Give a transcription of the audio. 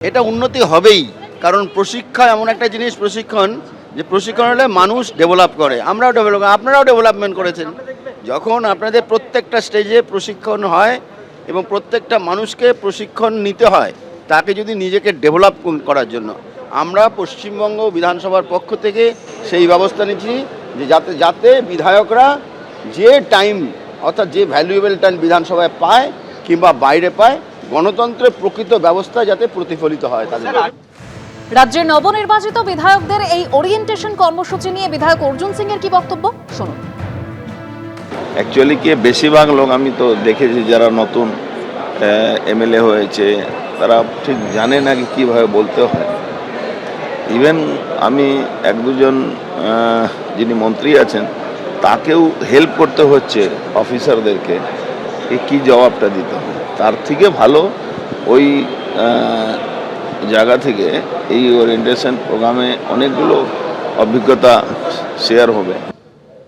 এটা উন্নতি হবেই, কারণ প্রশিক্ষা এমন একটা জিনিস, প্রশিক্ষণ হলে মানুষ ডেভেলপ করে, আমরাও ডেভেলপ, আপনারাও ডেভেলপমেন্ট করেছেন। যখন আপনাদের প্রত্যেকটা স্টেজে প্রশিক্ষণ হয় এবং প্রত্যেকটা মানুষকে প্রশিক্ষণ নিতে হয়, তাকে যদি নিজেকে ডেভেলপ করার জন্য, আমরা পশ্চিমবঙ্গ বিধানসভার পক্ষ থেকে সেই ব্যবস্থা নিচ্ছি যে যাতে বিধায়করা যে টাইম, অর্থাৎ যে ভ্যালুয়েবল টাইম বিধানসভায় পায় কিংবা বাইরে পায়, গণতন্ত্রের প্রকৃত ব্যবস্থা যাতে প্রতিফলিত হয় তাদের। রাজ্যের নবনির্বাচিত বিধায়কদের এই ওরিয়েন্টেশন কর্মসূচি নিয়ে বিধায়ক অর্জুন সিং এর কি বক্তব্য শুনুন। অ্যাকচুয়ালি কি বেশিরভাগ লোক আমি তো দেখেছি যারা নতুন এমএলএ হয়েছে তারা ঠিক জানে না কি কীভাবে বলতে হয়। ইভেন আমি এক দুজন যিনি মন্ত্রী আছেন তাকেও হেল্প করতে হচ্ছে অফিসারদেরকে কি জবাবটা দিতে হবে। তার থেকে ভালো ওই জায়গা থেকে এই ওরিয়েন্টেশন প্রোগ্রামে অনেকগুলো অভিজ্ঞতা শেয়ার হবে।